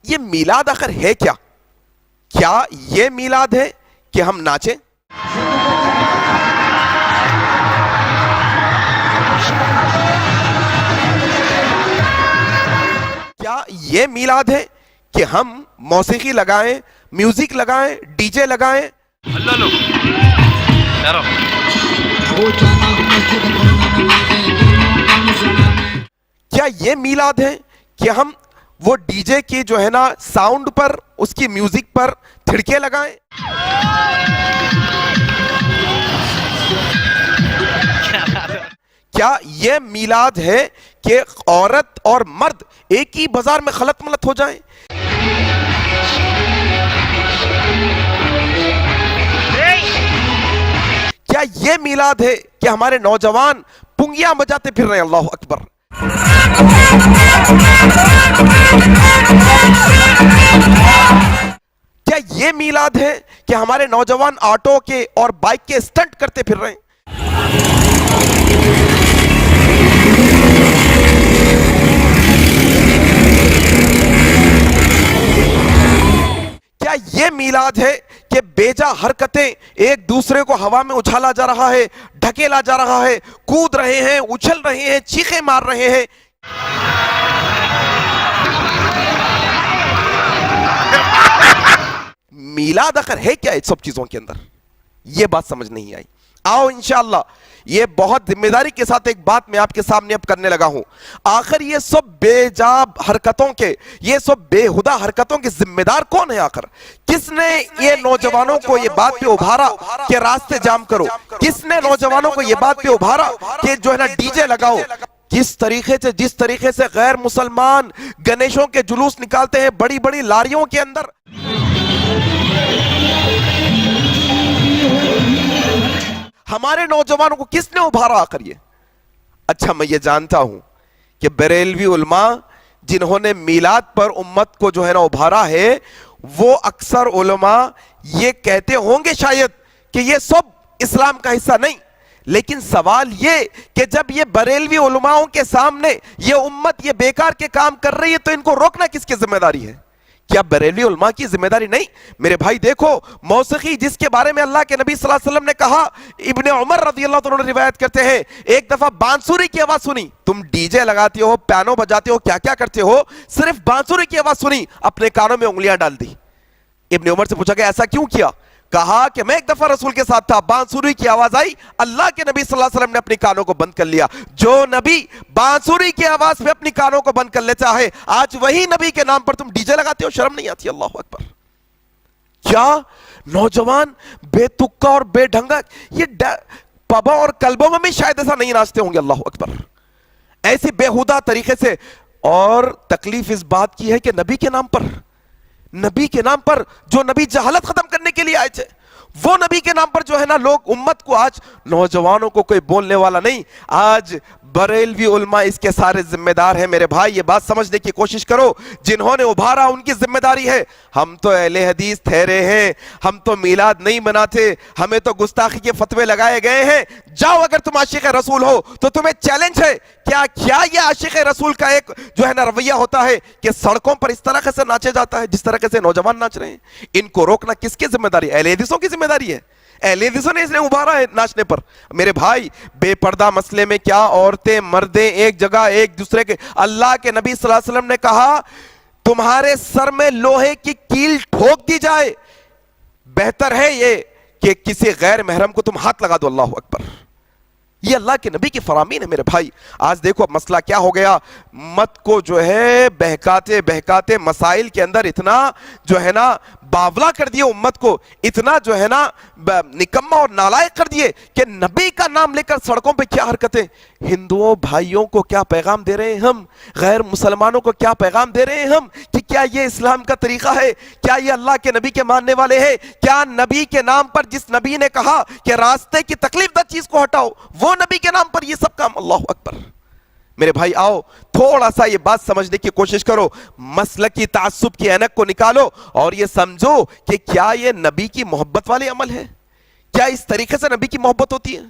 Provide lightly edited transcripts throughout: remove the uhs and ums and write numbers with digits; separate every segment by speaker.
Speaker 1: یہ میلاد آخر ہے کیا؟ کیا یہ میلاد ہے کہ ہم ناچیں؟ کیا یہ میلاد ہے کہ ہم موسیقی لگائیں، میوزک لگائیں، ڈی جے لگائیں؟
Speaker 2: اللہ لو
Speaker 1: کیا یہ میلاد ہے کہ ہم وہ ڈی جے کی جو ہے نا ساؤنڈ پر، اس کی میوزک پر تھڑکے لگائیں؟ کیا یہ میلاد ہے کہ عورت اور مرد ایک ہی بازار میں خلط ملط ہو جائیں؟ کیا یہ میلاد ہے کہ ہمارے نوجوان پنگیاں بجاتے پھر رہے ہیں؟ اللہ اکبر! کیا یہ میلاد ہے کہ ہمارے نوجوان آٹو کے اور بائک کے اسٹنٹ کرتے پھر رہے ہیں؟ کیا یہ میلاد ہے کہ بیجا حرکتیں ایک دوسرے کو ہوا میں اچھالا جا رہا ہے، ڈھکیلا جا رہا ہے، کود رہے ہیں، اچھل رہے ہیں، چیخیں مار رہے ہیں؟ میلاد آخر ہے کیا اس سب چیزوں کے اندر؟ یہ بات سمجھ نہیں آئی۔ آؤ انشاءاللہ یہ بہت ذمہ داری کے ساتھ ایک بات میں آپ کے سامنے اب کرنے لگا ہوں۔ آخر یہ سب بے جا حرکتوں کے، یہ سب بے ہدہ حرکتوں کے ذمہ دار کون ہے؟ آخر کس نے یہ نوجوانوں کو یہ بات پہ ابھارا کہ راستے جام کرو؟ کس نے نوجوانوں کو یہ بات پہ ابھارا کہ جو ہے نا ڈی جے لگاؤ؟ جس طریقے سے غیر مسلمان گنیشوں کے جلوس نکالتے ہیں بڑی بڑی لاریوں کے اندر، ہمارے نوجوانوں کو کس نے ابھارا آخر یہ؟ اچھا میں یہ جانتا ہوں کہ بریلوی علماء جنہوں نے میلاد پر امت کو جو ہے نا ابھارا ہے، وہ اکثر علماء یہ کہتے ہوں گے شاید کہ یہ سب اسلام کا حصہ نہیں، لیکن سوال یہ کہ جب یہ بریلوی علماءوں کے سامنے یہ امت یہ بیکار کے کام کر رہی ہے تو ان کو روکنا کس کی ذمہ داری ہے؟ کیا بریلوی علماء کی ذمہ داری نہیں؟ میرے بھائی دیکھو، موسیقی جس کے بارے میں اللہ کے نبی صلی اللہ علیہ وسلم نے کہا، ابن عمر رضی اللہ عنہ روایت کرتے ہیں، ایک دفعہ بانسری کی آواز سنی، تم ڈی جے لگاتے ہو، پیانو بجاتے ہو، کیا کیا کرتے ہو، صرف بانسری کی آواز سنی، اپنے کانوں میں انگلیاں ڈال دی۔ ابن عمر سے پوچھا کہ ایسا کیوں کیا؟ کہا کہ میں ایک دفعہ رسول کے ساتھ تھا، بانسری کی آواز آئی، اللہ کے نبی صلی اللہ علیہ وسلم نے اپنی کانوں کو بند کر لیا۔ جو نبی بانسری کی آواز پہ اپنی کانوں کو بند کر لیتا ہے، آج وہی نبی کے نام پر تم ڈی جے لگاتے ہو، شرم نہیں آتی؟ اللہ اکبر! کیا نوجوان بے تکا اور بے ڈھنگا یہ پبوں اور کلبوں میں بھی شاید ایسا نہیں ناچتے ہوں گے؟ اللہ اکبر! ایسی بےہودہ طریقے سے۔ اور تکلیف اس بات کی ہے کہ نبی کے نام پر جو نبی جہالت ختم کرنے کے لیے آئے تھے، وہ نبی کے نام پر جو ہے نا لوگ امت کو، آج نوجوانوں کو کوئی بولنے والا نہیں، آج بریلوی علماء اس کے سارے ذمہ دار ہیں۔ میرے بھائی یہ بات سمجھنے کی کوشش کرو، جنہوں نے ابھارا ان کی ذمہ داری ہے۔ ہم تو اہل حدیث ٹھہرے ہیں، ہم تو میلاد نہیں مناتے، ہمیں تو گستاخی کے فتوے لگائے گئے ہیں۔ جاؤ، اگر تم عاشق رسول ہو تو تمہیں چیلنج ہے، کیا یہ عاشق رسول کا ایک جو ہے نا رویہ ہوتا ہے کہ سڑکوں پر اس طرح سے ناچے جاتا ہے جس طرح سے نوجوان ناچ رہے ہیں؟ ان کو روکنا کس کی ذمہ داری ہے؟ اہل حدیثوں کی ذمہ داری ہے۔ اہل حدیثوں نے اس نے ابھارا ہے ناچنے پر۔ میرے بھائی بے پردہ مسئلے میں کیا عورتیں مردیں ایک جگہ ایک دوسرے کے، اللہ کے نبی صلی اللہ علیہ وسلم نے کہا تمہارے سر میں لوہے کی کیل ٹھوک دی جائے، بہتر ہے یہ کہ کسی غیر محرم کو تم ہاتھ لگا دو۔ اللہ اکبر! یہ اللہ کے نبی کی فرامین ہے میرے بھائی۔ آج دیکھو مسئلہ کیا ہو گیا، مت کو جو ہے بہکاتے مسائل کے اندر اتنا جو ہے نا باولا کر دیے، امت کو اتنا جو ہے نا نکمہ اور نالائق کر دیے کہ نبی کا نام لے کر سڑکوں پہ کیا حرکتیں، ہندوؤں بھائیوں کو کیا پیغام دے رہے ہیں ہم، غیر مسلمانوں کو کیا پیغام دے رہے ہیں ہم کہ کیا یہ اسلام کا طریقہ ہے؟ کیا یہ اللہ کے نبی کے ماننے والے ہیں؟ کیا نبی کے نام پر جس نبی نے کہا کہ راستے کی تکلیف دہ چیز کو ہٹاؤ، وہ نبی کے نام پر یہ سب کام؟ اللہ اکبر! میرے بھائی آؤ تھوڑا سا یہ بات سمجھنے کی کوشش کرو، مسلکی تعصب کی اینک کو نکالو اور یہ سمجھو کہ کیا یہ نبی کی محبت والے عمل ہے؟ کیا اس طریقے سے نبی کی محبت ہوتی ہے؟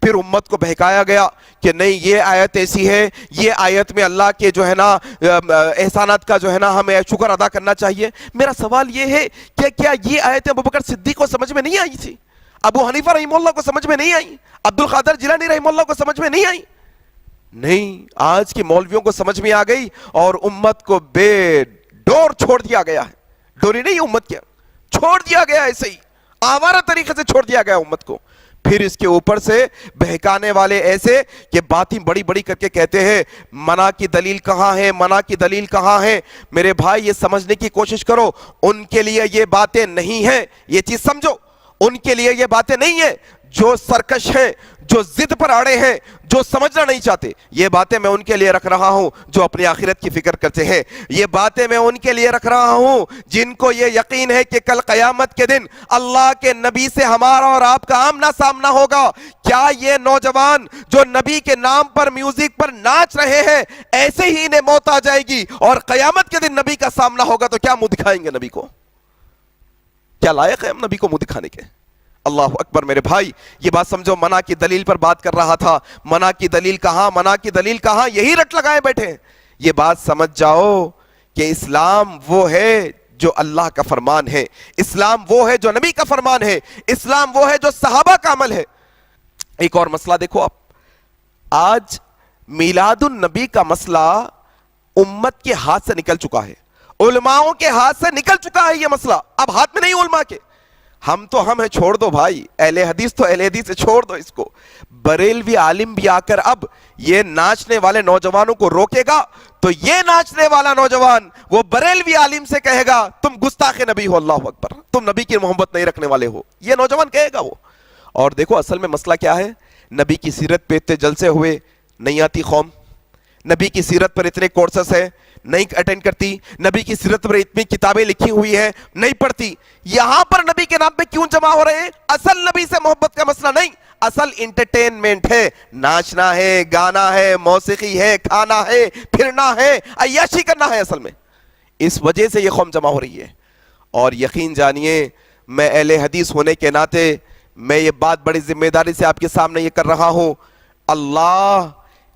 Speaker 1: پھر امت کو بہکایا گیا کہ نہیں یہ آیت ایسی ہے, یہ آیت میں اللہ کے جو ہے نا احسانات کا جو ہے نا ہمیں شکر ادا کرنا چاہیے. میرا سوال یہ ہے کہ کیا یہ آیتیں ابوبکر صدیق کو سمجھ میں نہیں آئی تھی؟ ابو حنیفہ رحمہ اللہ کو سمجھ میں نہیں آئی؟ عبد القادر جیلانی رحمہ اللہ کو سمجھ میں نہیں آئی؟ نہیں, آج کی مولویوں کو سمجھ میں آ گئی اور امت کو بے ڈور چھوڑ دیا گیا ہے. ڈوری نہیں امت کیا, چھوڑ دیا گیا ایسے ہی آوارہ طریقے سے چھوڑ دیا گیا امت کو. پھر اس کے اوپر سے بہکانے والے ایسے کہ باتیں بڑی بڑی کر کے کہتے ہیں منع کی دلیل کہاں ہے, منع کی دلیل کہاں ہے. میرے بھائی یہ سمجھنے کی کوشش کرو, ان کے لیے یہ باتیں نہیں ہیں, یہ چیز سمجھو, ان کے لیے یہ باتیں نہیں ہیں. جو سرکش ہیں, جو ضد پر اڑے ہیں, جو سمجھنا نہیں چاہتے, یہ باتیں میں ان کے لیے رکھ رہا ہوں جو اپنی آخرت کی فکر کرتے ہیں. یہ باتیں میں ان کے لیے رکھ رہا ہوں جن کو یہ یقین ہے کہ کل قیامت کے دن اللہ کے نبی سے ہمارا اور آپ کا آمنا سامنا ہوگا. کیا یہ نوجوان جو نبی کے نام پر میوزک پر ناچ رہے ہیں ایسے ہی انہیں موت آ جائے گی اور قیامت کے دن نبی کا سامنا ہوگا تو کیا منہ دکھائیں گے نبی کو؟ کیا لائق ہے ہم نبی کو منہ دکھانے کے؟ اللہ اکبر. میرے بھائی یہ بات سمجھو, منع کی دلیل پر بات کر رہا تھا. منع کی دلیل کہاں, منع کی دلیل کہاں, یہی رٹ لگائے بیٹھے ہیں. یہ بات سمجھ جاؤ کہ اسلام وہ ہے جو اللہ کا فرمان ہے, اسلام وہ ہے جو نبی کا فرمان ہے, اسلام وہ ہے جو صحابہ کا عمل ہے. ایک اور مسئلہ دیکھو آپ, آج میلاد النبی کا مسئلہ امت کے ہاتھ سے نکل چکا ہے, علماؤں کے ہاتھ سے نکل چکا ہے. یہ مسئلہ اب ہاتھ میں نہیں علماء کے. ہم تو ہم ہیں, چھوڑ دو بھائی, اہل حدیث تو اہل حدیث سے چھوڑ دو اس کو. بریلوی عالم بھی آ کر اب یہ ناچنے والے نوجوانوں کو روکے گا تو یہ ناچنے والا نوجوان وہ بریلوی عالم سے کہے گا تم گستاخ نبی ہو, اللہ اکبر, تم نبی کی محبت نہیں رکھنے والے ہو, یہ نوجوان کہے گا وہ. اور دیکھو اصل میں مسئلہ کیا ہے, نبی کی سیرت پہ اتنے جلسے ہوئے, نہیں آتی قوم. نبی کی سیرت پر اتنے کورسز ہیں, نہیں اٹینڈ کرتی. نبی کی سیرت پر اتنی کتابیں لکھی ہوئی ہیں, نہیں پڑھتی. یہاں پر نبی کے نام پہ کیوں جمع ہو رہے ہیں؟ اصل نبی سے محبت کا مسئلہ نہیں, اصل انٹرٹینمنٹ ہے, ناچنا ہے, گانا ہے, موسیقی ہے, کھانا ہے, پھرنا ہے, عیاشی کرنا ہے اصل میں. اس وجہ سے یہ قوم جمع ہو رہی ہے. اور یقین جانیے میں اہل حدیث ہونے کے ناطے میں یہ بات بڑی ذمہ داری سے آپ کے سامنے یہ کر رہا ہوں, اللہ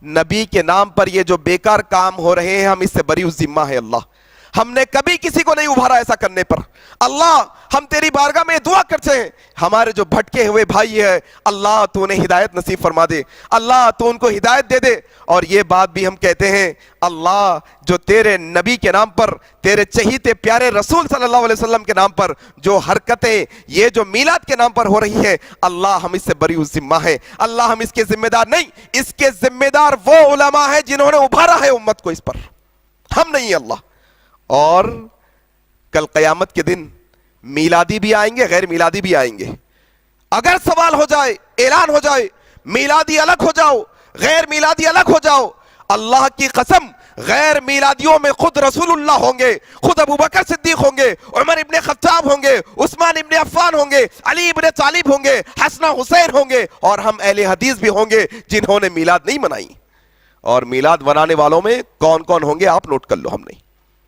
Speaker 1: نبی کے نام پر یہ جو بیکار کام ہو رہے ہیں ہم اس سے بری ذمہ ہے. اللہ ہم نے کبھی کسی کو نہیں ابھارا ایسا کرنے پر. اللہ ہم تیری بارگاہ میں دعا کرتے ہیں, ہمارے جو بھٹکے ہوئے بھائی ہیں اللہ تو انہیں ہدایت نصیب فرما دے, اللہ تو ان کو ہدایت دے دے. اور یہ بات بھی ہم کہتے ہیں اللہ جو تیرے نبی کے نام پر, تیرے چہیتے پیارے رسول صلی اللہ علیہ وسلم کے نام پر جو حرکتیں یہ جو میلاد کے نام پر ہو رہی ہے اللہ ہم اس سے بری ذمہ ہے. اللہ ہم اس کے ذمہ دار نہیں, اس کے ذمہ دار وہ علماء ہیں جنہوں نے ابھارا ہے امت کو اس پر, ہم نہیں. اللہ اور کل قیامت کے دن میلادی بھی آئیں گے, غیر میلادی بھی آئیں گے. اگر سوال ہو جائے, اعلان ہو جائے میلادی الگ ہو جاؤ, غیر میلادی الگ ہو جاؤ, اللہ کی قسم غیر میلادیوں میں خود رسول اللہ ہوں گے, خود ابوبکر صدیق ہوں گے, عمر ابن خطاب ہوں گے, عثمان ابن عفان ہوں گے, علی ابن طالب ہوں گے, حسن حسین ہوں گے, اور ہم اہل حدیث بھی ہوں گے جنہوں نے میلاد نہیں منائی. اور میلاد منانے والوں میں کون کون ہوں گے آپ نوٹ کر لو. ہم نہیں.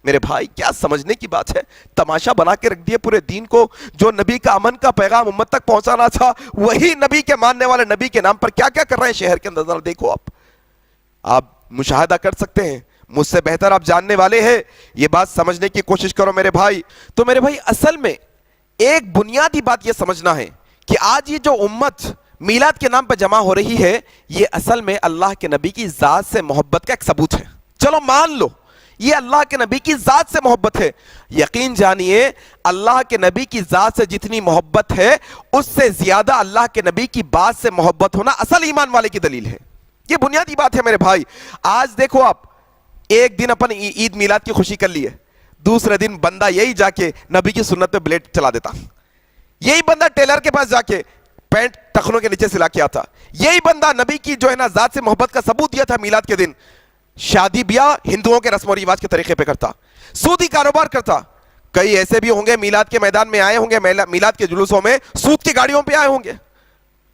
Speaker 1: میرے بھائی کیا سمجھنے کی بات ہے, تماشا بنا کے رکھ دیا پورے دین کو. جو نبی کا امن کا پیغام امت تک پہنچانا تھا وہی نبی کے ماننے والے نبی کے نام پر کیا کیا کر رہے ہیں شہر کے اندر. دیکھو آپ مشاہدہ کر سکتے ہیں, مجھ سے بہتر آپ جاننے والے ہیں, یہ بات سمجھنے کی کوشش کرو میرے بھائی. تو میرے بھائی اصل میں ایک بنیادی بات یہ سمجھنا ہے کہ آج یہ جو امت میلاد کے نام پر جمع ہو رہی ہے یہ اصل میں اللہ کے نبی کی ذات سے محبت کا ایک ثبوت ہے. چلو مان لو یہ اللہ کے نبی کی ذات سے محبت ہے. یقین جانیے اللہ کے نبی کی ذات سے جتنی محبت ہے اس سے زیادہ اللہ کے نبی کی بات سے محبت ہونا اصل ایمان والے کی دلیل ہے. یہ بنیادی بات ہے میرے بھائی. آج دیکھو آپ ایک دن اپن عید میلاد کی خوشی کر لی ہے, دوسرے دن بندہ یہی جا کے نبی کی سنت پہ بلیڈ چلا دیتا, یہی بندہ ٹیلر کے پاس جا کے پینٹ ٹخنوں کے نیچے سلا کے آتا, یہی بندہ نبی کی جو ہے نا ذات سے محبت کا ثبوت دیا تھا میلاد کے دن شادی بیاہ ہندوؤں کے رسم و رواج کے طریقے پہ کرتا, سودی کاروبار کرتا. کئی ایسے بھی ہوں گے میلاد کے میدان میں آئے ہوں گے, میلاد کے جلوسوں میں سود کی گاڑیوں پہ آئے ہوں گے,